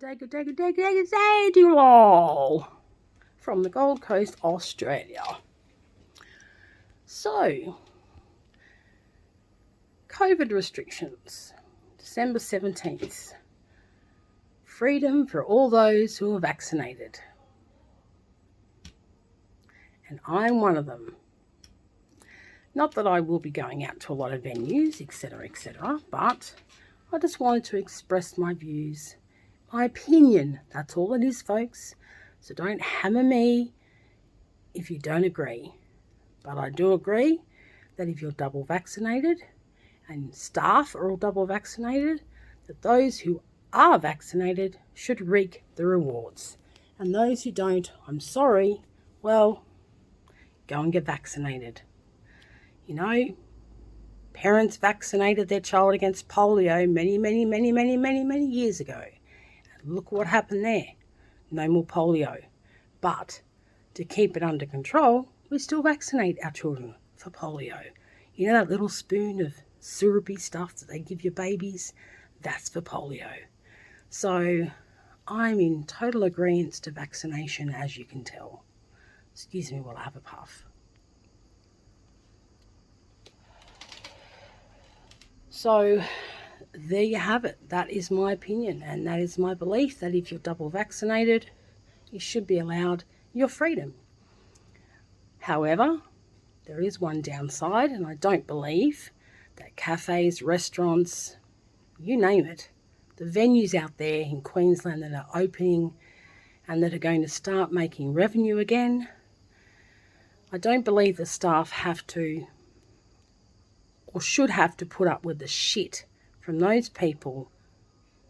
Good day to you all from the Gold Coast, Australia. So, COVID restrictions, December 17th. Freedom for all those who are vaccinated. And I'm one of them. Not that I will be going out to a lot of venues, etc., but I just wanted to express my views, my opinion. That's all it is, folks. So don't hammer me if you don't agree. But I do agree that if you're double vaccinated and staff are all double vaccinated, that those who are vaccinated should reap the rewards. And those who don't, I'm sorry, well, go and get vaccinated. You know, parents vaccinated their child against polio many years ago. And look what happened there. No more polio. But to keep it under control, we still vaccinate our children for polio. You know that little spoon of syrupy stuff that they give your babies? That's for polio. So I'm in total agreement to vaccination, as you can tell. Excuse me while I have a puff. So there you have it. That is my opinion, and that is my belief, that if you're double vaccinated, you should be allowed your freedom. However, there is one downside, and I don't believe that cafes, restaurants, you name it, the venues out there in Queensland that are opening and that are going to start making revenue again, I don't believe the staff have to or should have to put up with the shit from those people,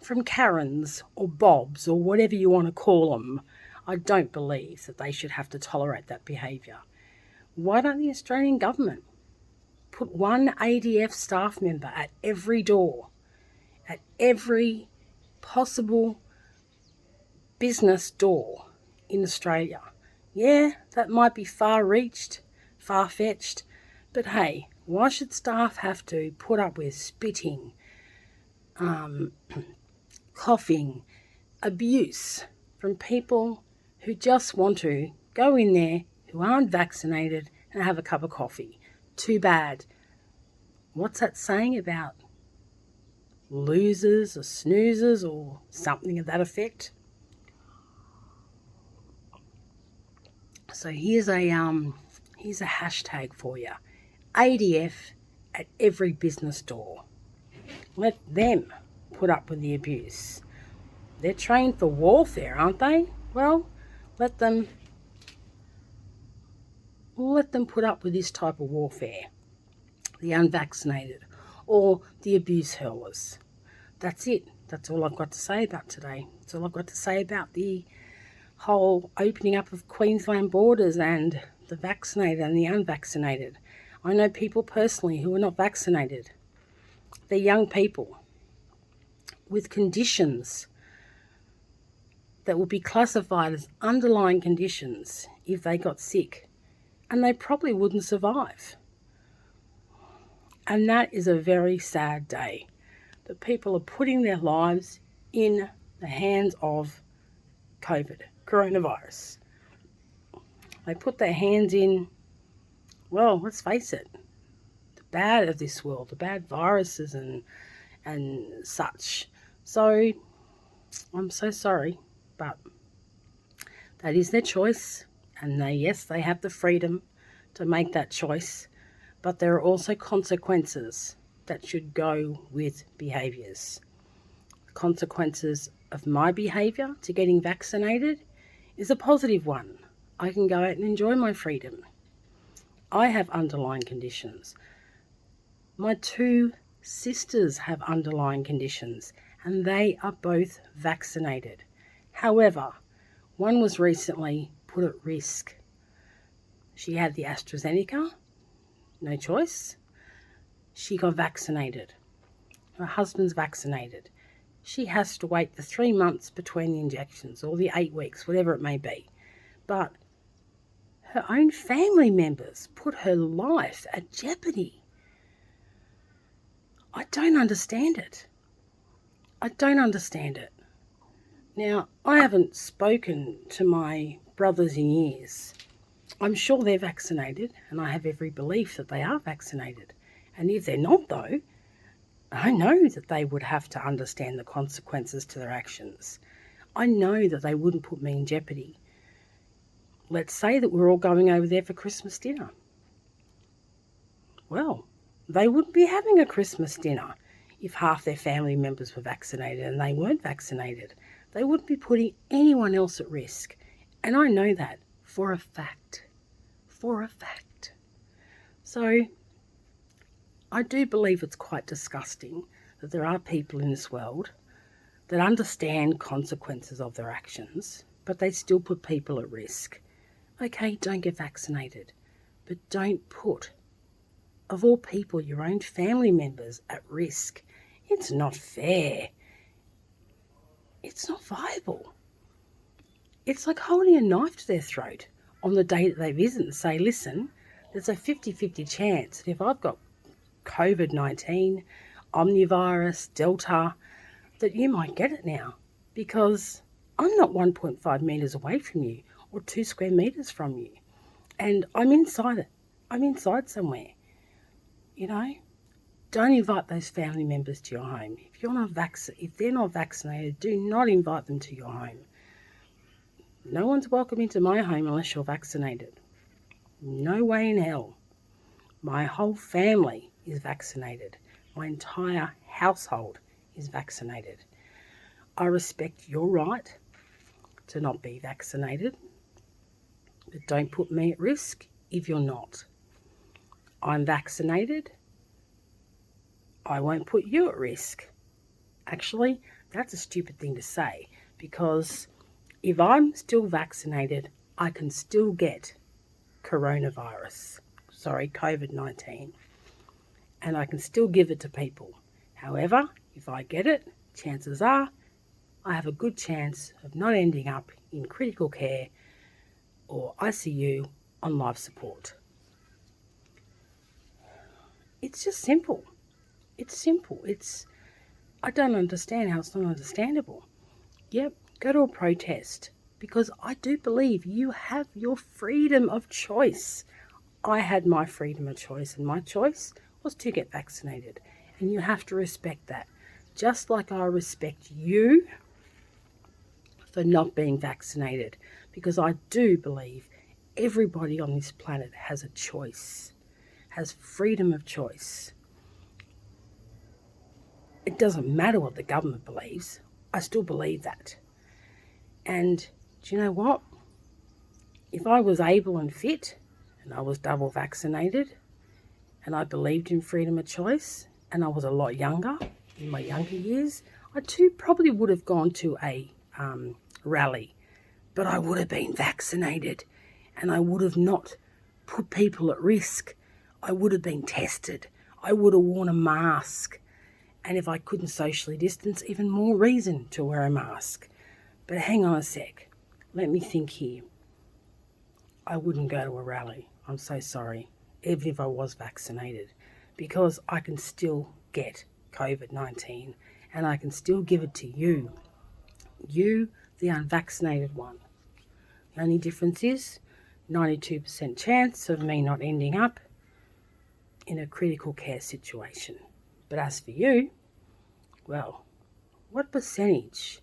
from Karens or Bobs or whatever you want to call them. I don't believe that they should have to tolerate that behaviour. Why don't the Australian government put one ADF staff member at every door, at every possible business door in Australia? Yeah, that might be far-reached, far-fetched, but hey, why should staff have to put up with spitting, coughing, abuse from people who just want to go in there, who aren't vaccinated, and have a cup of coffee? Too bad. What's that saying about losers or snoozers or something of that effect? So here's a hashtag for you. ADF at every business door. Let them put up with the abuse. They're trained for warfare, aren't they? Well, let them put up with this type of warfare. The unvaccinated or the abuse hurlers. That's it. That's all I've got to say about today. That's all I've got to say about the whole opening up of Queensland borders and the vaccinated and the unvaccinated. I know people personally who are not vaccinated. They're young people with conditions that would be classified as underlying conditions if they got sick, and they probably wouldn't survive. And that is a very sad day, that people are putting their lives in the hands of coronavirus. They put their hands in, well, let's face it, the bad of this world, the bad viruses and such. So I'm so sorry, but that is their choice, and they have the freedom to make that choice, but there are also consequences that should go with behaviours. Consequences of my behaviour to getting vaccinated is a positive one. I can go out and enjoy my freedom. I have underlying conditions. My two sisters have underlying conditions, and they are both vaccinated. However, one was recently put at risk. She had the AstraZeneca, no choice. She got vaccinated. Her husband's vaccinated. She has to wait the 3 months between the injections, or the 8 weeks, whatever it may be. But her own family members put her life at jeopardy. I don't understand it. Now, I haven't spoken to my brothers in years. I'm sure they're vaccinated, and I have every belief that they are vaccinated. And if they're not, though, I know that they would have to understand the consequences to their actions. I know that they wouldn't put me in jeopardy. Let's say that we're all going over there for Christmas dinner. Well, they wouldn't be having a Christmas dinner if half their family members were vaccinated and they weren't vaccinated. They wouldn't be putting anyone else at risk. And I know that for a fact. For a fact. So I do believe it's quite disgusting that there are people in this world that understand consequences of their actions, but they still put people at risk. Okay, don't get vaccinated, but don't put, of all people, your own family members at risk. It's not fair. It's not viable. It's like holding a knife to their throat on the day that they visit and say, listen, there's a 50-50 chance that if I've got COVID-19, omnivirus, Delta, that you might get it now because I'm not 1.5 metres away from you or 2 square metres from you. And I'm inside it. I'm inside somewhere. You know, don't invite those family members to your home. If they're not vaccinated, do not invite them to your home. No one's welcome into my home unless you're vaccinated. No way in hell. My whole family is vaccinated. My entire household is vaccinated. I respect your right to not be vaccinated, but don't put me at risk if you're not. I'm vaccinated. I won't put you at risk. Actually, that's a stupid thing to say because if I'm still vaccinated, I can still get COVID-19, and I can still give it to people. However, if I get it, chances are I have a good chance of not ending up in critical care or ICU on life support. It's just simple. It's simple. I don't understand how it's not understandable. Yep, go to a protest because I do believe you have your freedom of choice. I had my freedom of choice, and my choice was to get vaccinated. And you have to respect that. Just like I respect you for not being vaccinated, because I do believe everybody on this planet has a choice, has freedom of choice. It doesn't matter what the government believes. I still believe that. And do you know what? If I was able and fit, and I was double vaccinated, and I believed in freedom of choice, and I was a lot younger, in my younger years, I too probably would have gone to a rally, but I would have been vaccinated, and I would have not put people at risk. I would have been tested. I would have worn a mask. And if I couldn't socially distance, even more reason to wear a mask. But hang on a sec. Let me think here. I wouldn't go to a rally. I'm so sorry. Even if I was vaccinated. Because I can still get COVID-19. And I can still give it to you. You, the unvaccinated one. The only difference is 92% chance of me not ending up in a critical care situation. But as for you, well, what percentage?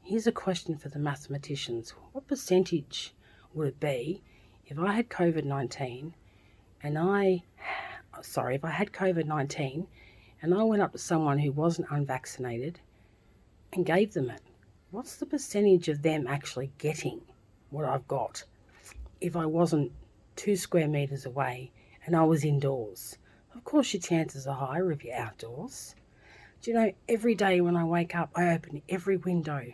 Here's a question for the mathematicians. What percentage would it be if I had COVID-19 and if I had COVID-19 and I went up to someone who wasn't unvaccinated and gave them it? What's the percentage of them actually getting what I've got if I wasn't 2 square metres away and I was indoors? Of course your chances are higher if you're outdoors. Do you know, every day when I wake up, I open every window.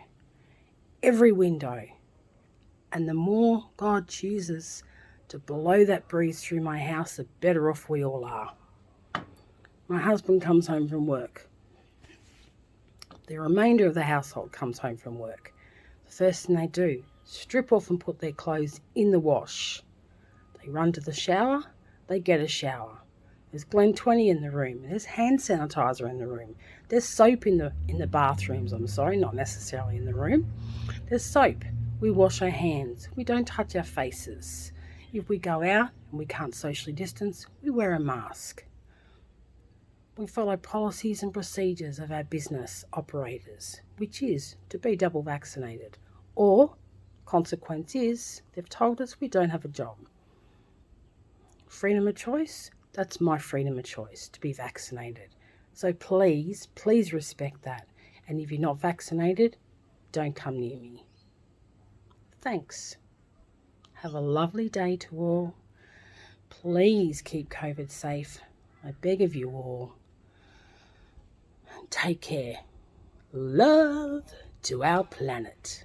And the more God chooses to blow that breeze through my house, the better off we all are. My husband comes home from work. The remainder of the household comes home from work. The first thing they do, strip off and put their clothes in the wash. They run to the shower, they get a shower. There's Glen 20 in the room. There's hand sanitizer in the room. There's soap in the bathrooms. I'm sorry, not necessarily in the room. There's soap. We wash our hands. We don't touch our faces. If we go out and we can't socially distance, we wear a mask. We follow policies and procedures of our business operators, which is to be double vaccinated. Or, consequence is, they've told us we don't have a job. Freedom of choice? That's my freedom of choice, to be vaccinated. So please, please respect that. And if you're not vaccinated, don't come near me. Thanks. Have a lovely day to all. Please keep COVID safe. I beg of you all. Take care. Love to our planet.